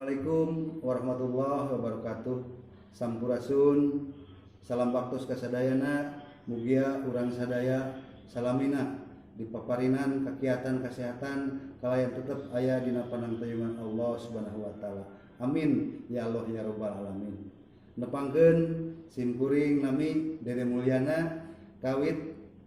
Assalamualaikum warahmatullahi wabarakatuh. Sampurasun. Salam waktu kasadayana. Mugia urang sadaya salamina di paparinan kegiatan kesehatan kalayan tetap aya dina panangtayungan Allah Subhanahu wa taala. Amin ya Allah ya rabbal alamin. Nepangkeun simkuring nami Dede Mulyana kawit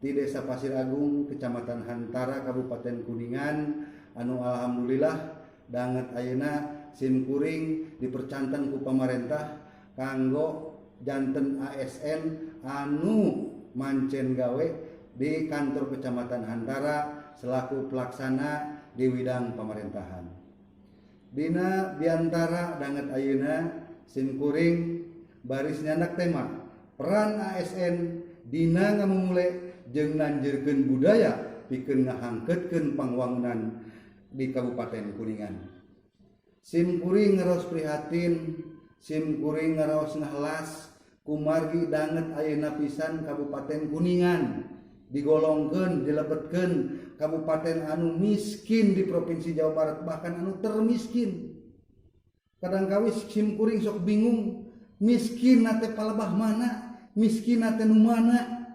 di Desa Pasir Agung, Kecamatan Hantara, Kabupaten Kuningan, anu alhamdulillah danget ayeuna simkuring dipercanten ku pamarentah kanggo janten ASN anu mancen gawe di kantor Kecamatan Hantara selaku pelaksana di bidang pemerintahan. Dina biantara danget ayeuna simkuring baris nyandak tema peran ASN dina ngamumule jeung nanjeurkeun budaya pikeun ngahangkeutkeun pangwangunan di Kabupaten Kuningan. Simkuring ngaraos prihatin, simkuring ngaraos ngahlas kumargi danget ayeuna pisan Kabupaten Kuningan digolongkeun dilebetkeun kabupaten anu miskin di Provinsi Jawa Barat, bahkan anu termiskin. Kadang kawis simkuring sok bingung miskin nate palebah mana, miskin nate nu mana.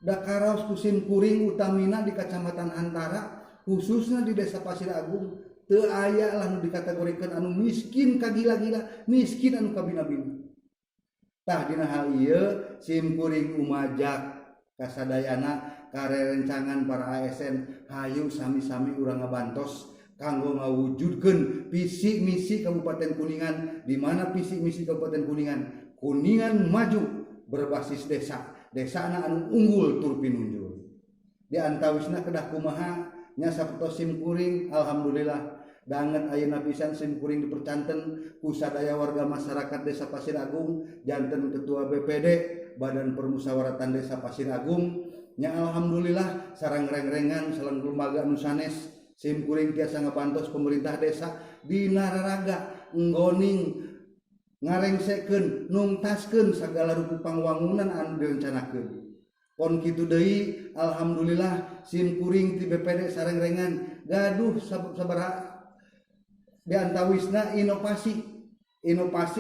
Da karaos ku simkuring utamina di Kecamatan Hantara khususnya di Desa Pasir Agung teu aya lah nu dikategorikeun anu miskin kagila-gila, miskin anu kabina-bina. Tah dina hal ieu simkuring umajak kasadayana karerencangan para ASN hayu sami-sami urang ngabantos kanggo ngawujudkeun visi misi Kabupaten Kuningan, di mana visi misi Kabupaten Kuningan, Kuningan maju berbasis desa, desana anu unggul tur pinunjul. Di antawisna kedah kumaha nya sapertos simkuring alhamdulillah danget ayeuna pisan simkuring dipercanten ku sadaya warga masyarakat Desa Pasir Agung, janten ketua BPD Badan Permusyawaratan Desa Pasir Agung nya alhamdulillah sareng reng-rengan sareng lembaga anu sanes simkuring tiasa ngabantos pemerintah desa dina raraga nggoning ngarengsekeun nungtaskeun sagala rupa pangwangunan anu direncanakeun. Pon kitu deui alhamdulillah simkuring ti BPD sareng rengan gaduh sabaraha diantawisna inovasi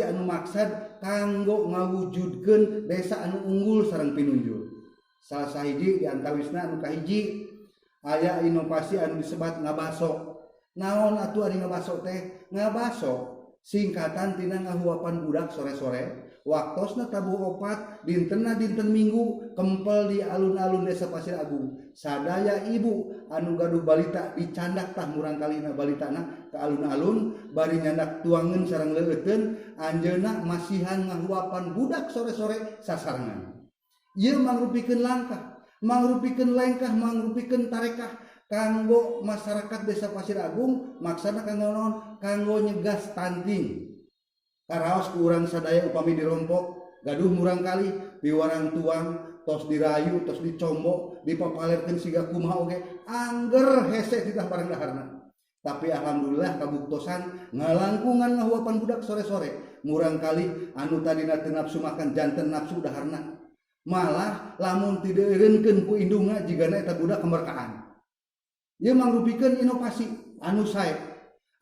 anu maksad kanggo ngawujudkeun desa anu unggul sareng pinunjul. Salah sahiji diantawisna anu kahiji aya inovasi anu disebat ngabaso. Naon atuh ari ngabaso teh? Ngabaso singkatan tina ngahuapan budak sore-sore waktosna tabuh opat dintenna dinten Minggu kempel di alun-alun Desa Pasir Agung. Sadaya ibu anu gaduh balita dicandak tah murang kalina balitana ke alun-alun bari nyandak tuangeun sareng leueuteun anjeunna masihan ngahuapan budak sore-sore sasarengan. Ieu mangrupikeun langkah, mangrupikeun lengkah, mangrupikeun tarekah kanggo masyarakat Desa Pasir Agung maksana kanggo naon? Kanggo nyegah stunting. Karaos ku urang sadaya upami dirompok gaduh murang kali piwarang tuang tos dirayu tos dicombo dipapalerkeun siga kumaha oge angger hese titah bareng daharna. Tapi alhamdulillah kabuktosan ngalangkungan ngahuapan budak sore-sore murang kali anu tadina teu nafsu makan janten nafsu daharna. Malah lamun teu dieureunkeun ku indungna jigana eta budak kemerkaan. Ieu mangrupikeun inovasi anu sae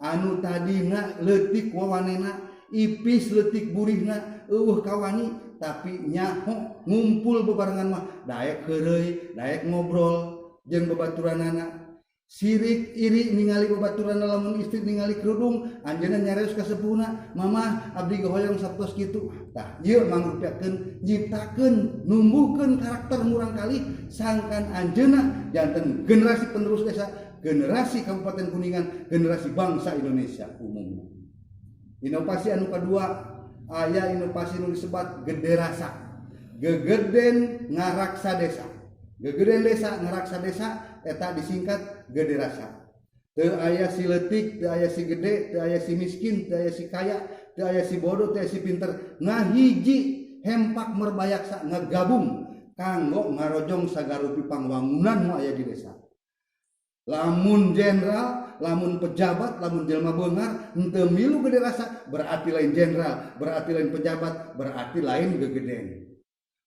anu tadina leutik wawanena ipis leutik burihna eueuh kawani tapi nyaho ngumpul bebarengan mah daek heureuy daek ngobrol jeung babaturanana sirik iri ningali babaturanna lamun istri ningali kerudung anjeunna nyareos ka sepuhna mamah abdi hoyong satos kitu. Tah ieu mangrupikeun nyiptakeun numbuhkeun karakter murang kali sangkan anjeunna janten generasi penerus desa, generasi Kabupaten Kuningan, generasi bangsa Indonesia umumnya. Inovasi anu kedua aya inovasi anu disebut gede rasa. Gegeden ngaraksa desa. Gegeden desa ngaraksa desa eta disingkat gede rasa. Teu aya si leutik, teu aya si gede, teu aya si miskin, teu aya si kaya, teu aya si bodoh, teu aya si pinter. Ngahiji hempak merbayaksa ngagabung kanggo ngarojong sagarupi pangwangunan nu aya di desa. Lamun jenderal, lamun pejabat, lamun jelma beungar henteu milu gede rasa berarti lain jenderal, berarti lain pejabat, berarti lain gegeden.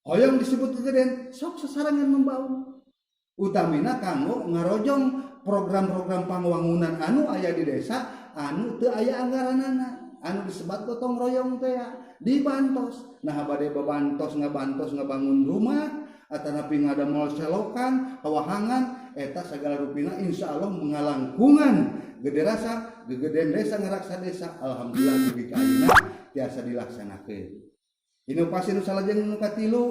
Hoyong disebut gegeden sok sasarangan membaur. Utamina kanggo ngarojong program-program pangwangunan anu aya di desa anu teu aya anggaranana. anu disebat gotong royong teh dibantos. Nah bade babantos ngabantos ngabangun rumah atanapi ngadamel selokan hawahangan eta sagala rupina insyaallah mengalangkungan gede rasa gegeden desa ngaraksa desa alhamdulillah dugi ka ayeuna tiasa dilaksanakeun. Inovasi nu salajeng nu katilu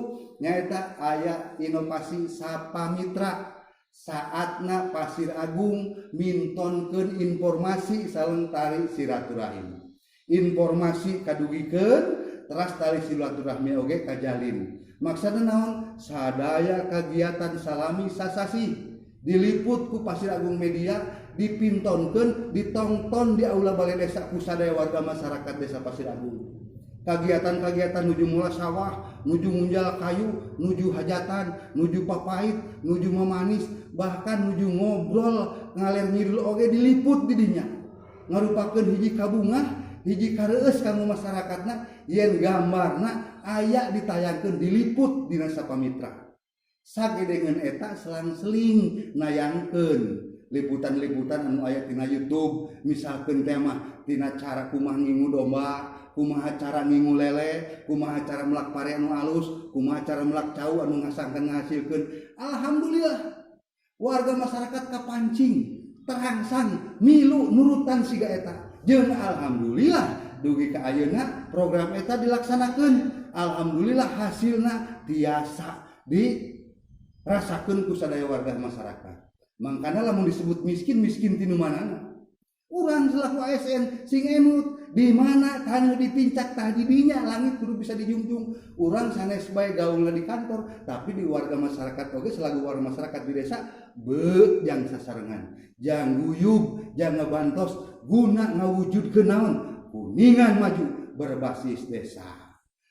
nyaeta aya inovasi Sapa Mitra. Saatna Pasir Agung mintonkeun informasi salentari silaturahim. Informasi kadugikeun teras tali silaturahmi oge kajalin. Maksudna naon? Sadaya kagiatan salami sasasi diliput ku Pasir Agung Media, dipintonkeun, ditonton di aula balai desa ku sadaya warga masyarakat desa Pasir Agung. Kagiatan-kagiatan nuju mula sawah, nuju munjal kayu, nuju hajatan, nuju papait, nuju mamanis, bahkan nuju ngobrol ngaler ngidul oge diliput di dinya. Ngarupakeun hiji kabungah, hiji kareueus kanggo masyarakatna yen gambarna aya ditayangkeun diliput dina Sapa Mitra. Sagedengeun eta selang-seling nayangkeun liputan-liputan anu aya tina YouTube, misalkeun tema tina cara kumaha ngingu domba, kumaha cara ngingu lele, kumaha cara melak pare anu alus, kumaha cara melak cau anu ngasangkeun ngahasilkeun. Alhamdulillah warga masyarakat kapancing terangsang milu nurutan siga eta. Jeung alhamdulillah dugi ka ayeuna program eta dilaksanakeun. Alhamdulillah hasilna tiasa dirasakeun ku sadaya warga masyarakat. Mangkana lamun disebut miskin tinu manana? Urang selaku ASN sing emut di mana tanu dipincak tah di dinya langit kudu bisa dijunjung. Urang sanes bae gaulna di kantor tapi di warga masyarakat oge selaku warga masyarakat di desa beut jang sasarengan, jang guyub, jang ngabantos guna ngawujudkeun naon? Kuningan maju berbasis desa.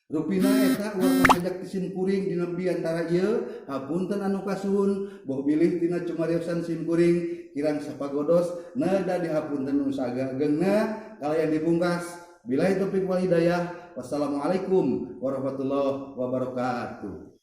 Rupina eta warga ngajak ti simkuring dina biantara ieu hapunten anu kasuhun boh bilih tina cumariosan simkuring kirang sapagodos nada dihapunten nu sagageungna kalayan dipungkas billahi taufiq wal hidayah wassalamualaikum warahmatullahi wabarakatuh.